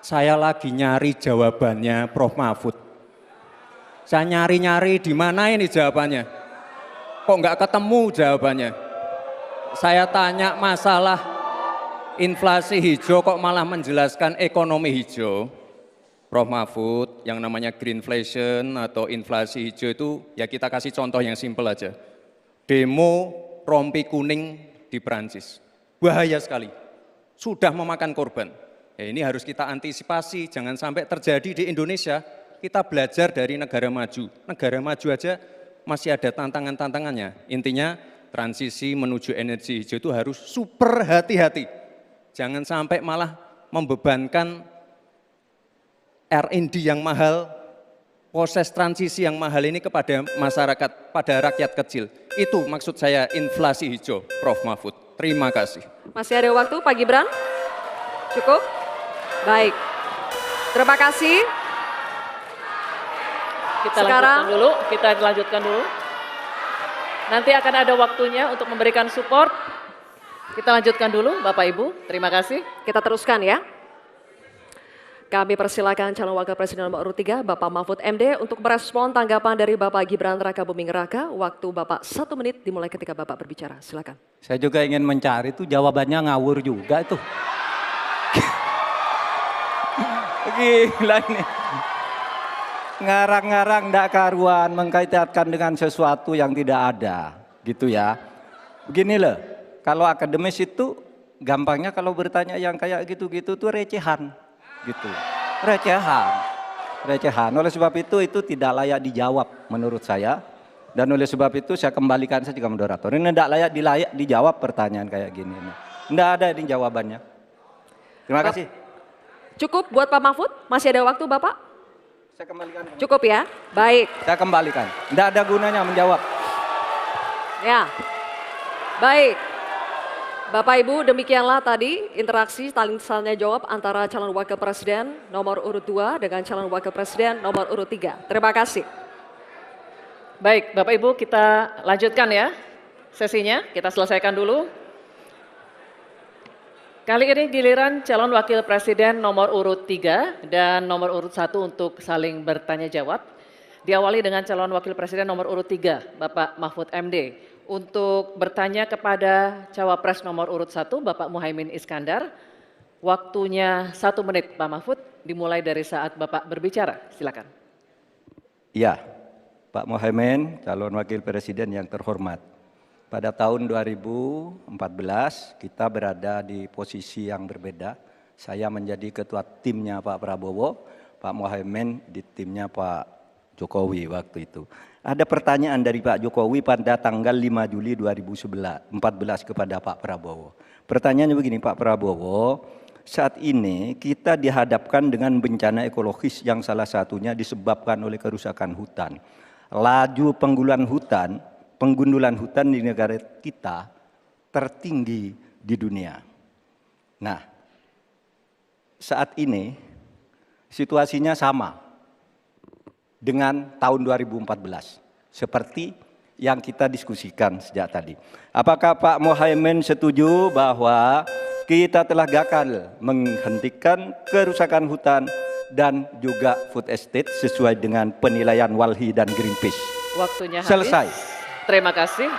saya lagi nyari jawabannya Prof. Mahfud. Saya nyari-nyari di mana ini jawabannya. Kok nggak ketemu jawabannya. Saya tanya masalah inflasi hijau kok malah menjelaskan ekonomi hijau. Prof. Mahfud, yang namanya greenflation atau inflasi hijau itu ya kita kasih contoh yang simpel aja. Demo rompi kuning di Perancis. Bahaya sekali. Sudah memakan korban. Ya, ini harus kita antisipasi, jangan sampai terjadi di Indonesia. Kita belajar dari negara maju. Negara maju aja masih ada tantangan-tantangannya. Intinya transisi menuju energi hijau itu harus super hati-hati. Jangan sampai malah membebankan R&D yang mahal, proses transisi yang mahal ini kepada masyarakat, pada rakyat kecil. Itu maksud saya inflasi hijau, Prof. Mahfud. Terima kasih. Masih ada waktu Pak Gibran? Cukup? Baik. Terima kasih. Kita lanjutkan dulu. Nanti akan ada waktunya untuk memberikan support. Kita lanjutkan dulu Bapak Ibu, terima kasih. Kita teruskan ya. Kami persilakan calon wakil presiden nomor urut 3 Bapak Mahfud MD untuk merespon tanggapan dari Bapak Gibran Raka Buming Raka. Waktu Bapak 1 menit dimulai ketika Bapak berbicara, silakan. Saya juga ingin mencari itu jawabannya ngawur juga itu. Gila ini. Ngarang-ngarang ndak karuan mengkaitkan dengan sesuatu yang tidak ada, gitu ya. Begini loh, kalau akademis itu gampangnya kalau bertanya yang kayak gitu-gitu tuh recehan, gitu. Recehan. Oleh sebab itu tidak layak dijawab menurut saya. Dan oleh sebab itu saya kembalikan saja ke moderator. Ini tidak layak dijawab pertanyaan kayak gini. Tidak ada ini jawabannya. Terima kasih. Cukup buat Pak Mahfud? Masih ada waktu Bapak? Saya kembalikan. Cukup ya? Baik. Saya kembalikan. Tidak ada gunanya menjawab. Ya. Baik. Bapak Ibu, demikianlah tadi interaksi saling tanya jawab antara calon wakil presiden nomor urut 2 dengan calon wakil presiden nomor urut 3. Terima kasih. Baik, Bapak Ibu kita lanjutkan ya sesinya, kita selesaikan dulu. Kali ini giliran calon wakil presiden nomor urut 3 dan nomor urut 1 untuk saling bertanya jawab. Diawali dengan calon wakil presiden nomor urut 3, Bapak Mahfud MD. Untuk bertanya kepada cawapres nomor urut 1, Bapak Muhaimin Iskandar. Waktunya 1 menit, Pak Mahfud, dimulai dari saat Bapak berbicara. Silakan. Ya, Pak Muhaimin, calon wakil presiden yang terhormat. Pada tahun 2014 kita berada di posisi yang berbeda. Saya menjadi ketua timnya Pak Prabowo, Pak Muhaimin di timnya Pak Jokowi waktu itu. Ada pertanyaan dari Pak Jokowi pada tanggal 5 Juli 2014 kepada Pak Prabowo. Pertanyaannya begini, Pak Prabowo, saat ini kita dihadapkan dengan bencana ekologis yang salah satunya disebabkan oleh kerusakan hutan. Laju penggundulan hutan di negara kita tertinggi di dunia. Nah, saat ini situasinya sama dengan tahun 2014, seperti yang kita diskusikan sejak tadi. Apakah Pak Muhaimin setuju bahwa kita telah gagal menghentikan kerusakan hutan dan juga food estate sesuai dengan penilaian Walhi dan Greenpeace? Waktunya habis. Selesai. Terima kasih.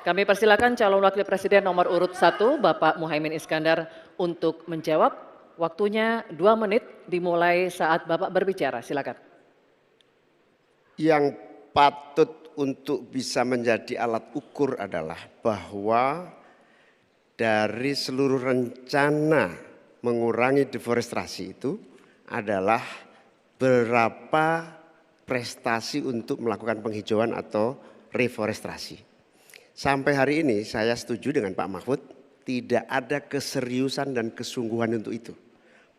Kami persilakan calon wakil presiden nomor urut 1, Bapak Muhaimin Iskandar untuk menjawab. Waktunya 2 menit dimulai saat Bapak berbicara. Silakan. Yang patut untuk bisa menjadi alat ukur adalah bahwa dari seluruh rencana mengurangi deforestasi itu adalah berapa prestasi untuk melakukan penghijauan atau reforestasi. Sampai hari ini saya setuju dengan Pak Mahfud, tidak ada keseriusan dan kesungguhan untuk itu.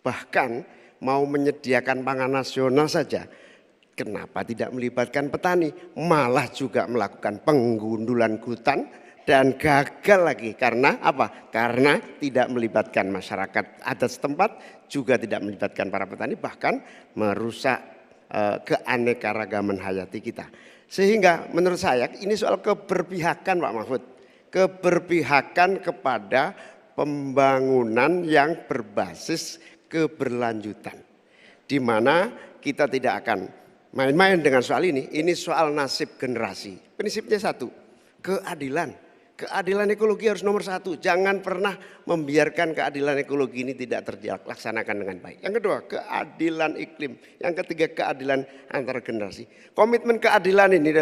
Bahkan mau menyediakan pangan nasional saja, kenapa tidak melibatkan petani? Malah juga melakukan penggundulan hutan dan gagal lagi. Karena apa? Karena tidak melibatkan masyarakat adat setempat, juga tidak melibatkan para petani, bahkan merusak keanekaragaman hayati kita. Sehingga menurut saya ini soal keberpihakan Pak Mahfud. Keberpihakan kepada pembangunan yang berbasis keberlanjutan. Di mana kita tidak akan main-main dengan soal ini soal nasib generasi. Prinsipnya satu, keadilan. Keadilan ekologi harus nomor satu. Jangan pernah membiarkan keadilan ekologi ini tidak terlaksanakan dengan baik. Yang kedua, keadilan iklim. Yang ketiga, keadilan antar generasi. Komitmen keadilan ini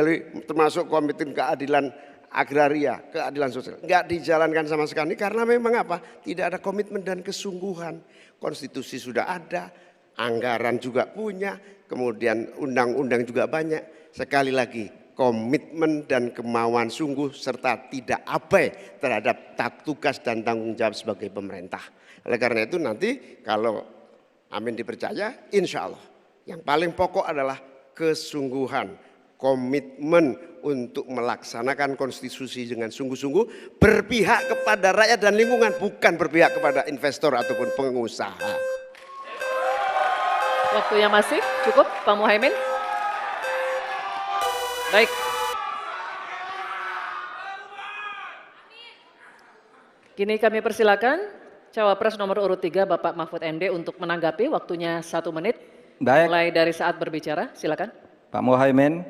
termasuk komitmen keadilan agraria, keadilan sosial. Enggak dijalankan sama sekali karena memang apa? Tidak ada komitmen dan kesungguhan. Konstitusi sudah ada, anggaran juga punya, kemudian undang-undang juga banyak. Sekali lagi, komitmen dan kemauan sungguh serta tidak abai terhadap tugas dan tanggung jawab sebagai pemerintah. Oleh karena itu nanti kalau Amin dipercaya, insya Allah yang paling pokok adalah kesungguhan, komitmen untuk melaksanakan konstitusi dengan sungguh-sungguh, berpihak kepada rakyat dan lingkungan, bukan berpihak kepada investor ataupun pengusaha. Waktunya masih cukup, Pak Muhaimin. Baik. Kini kami persilakan Cawapres nomor urut 3 Bapak Mahfud MD untuk menanggapi, waktunya 1 menit. Baik. Mulai dari saat berbicara, silakan. Pak Muhaimin,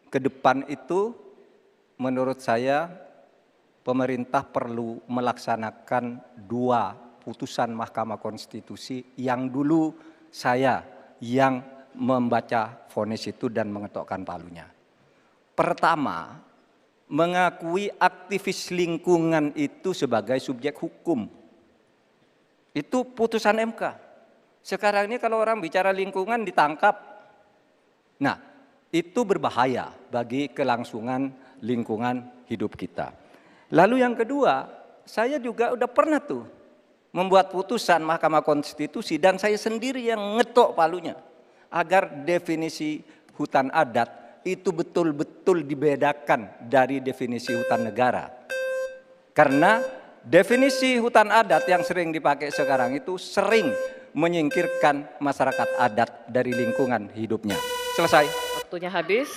ke depan itu menurut saya pemerintah perlu melaksanakan 2 putusan Mahkamah Konstitusi yang dulu saya yang membaca vonis itu dan mengetokkan palunya. Pertama, mengakui aktivis lingkungan itu sebagai subjek hukum. Itu putusan MK. Sekarang ini kalau orang bicara lingkungan ditangkap. Nah, itu berbahaya bagi kelangsungan lingkungan hidup kita. Lalu yang kedua, saya juga udah pernah tuh membuat putusan Mahkamah Konstitusi dan saya sendiri yang ngetok palunya agar definisi hutan adat itu betul-betul dibedakan dari definisi hutan negara. Karena definisi hutan adat yang sering dipakai sekarang itu sering menyingkirkan masyarakat adat dari lingkungan hidupnya. Selesai. Waktunya habis.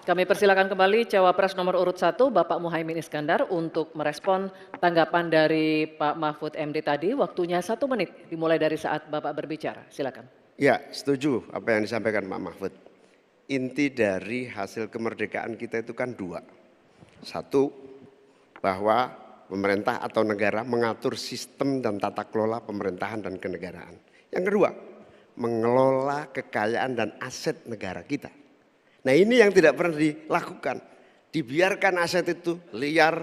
Kami persilakan kembali Cawapres nomor urut 1 Bapak Muhaimin Iskandar untuk merespon tanggapan dari Pak Mahfud MD tadi. Waktunya 1 menit dimulai dari saat Bapak berbicara. Silakan. Ya, setuju apa yang disampaikan Pak Mahfud. Inti dari hasil kemerdekaan kita itu kan 2. Satu, bahwa pemerintah atau negara mengatur sistem dan tata kelola pemerintahan dan kenegaraan. Yang kedua, mengelola kekayaan dan aset negara kita. Nah ini yang tidak pernah dilakukan. Dibiarkan aset itu liar,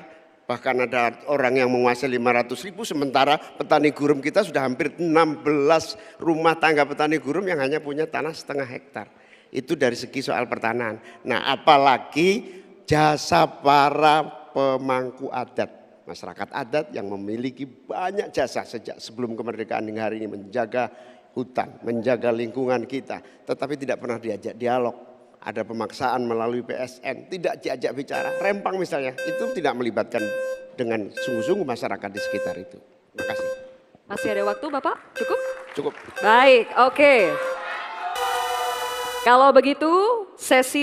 bahkan ada orang yang menguasai 500.000 sementara petani gurem kita sudah hampir 16 rumah tangga petani gurem yang hanya punya tanah 0,5 hektar. Itu dari segi soal pertanahan. Nah apalagi jasa para pemangku adat. Masyarakat adat yang memiliki banyak jasa sejak sebelum kemerdekaan hingga hari ini menjaga hutan, menjaga lingkungan kita. Tetapi tidak pernah diajak dialog. Ada pemaksaan melalui PSN, tidak diajak bicara. Rempang misalnya, itu tidak melibatkan dengan sungguh-sungguh masyarakat di sekitar itu. Terima kasih. Masih ada waktu Bapak? Cukup? Cukup. Baik, oke. Kalau begitu sesi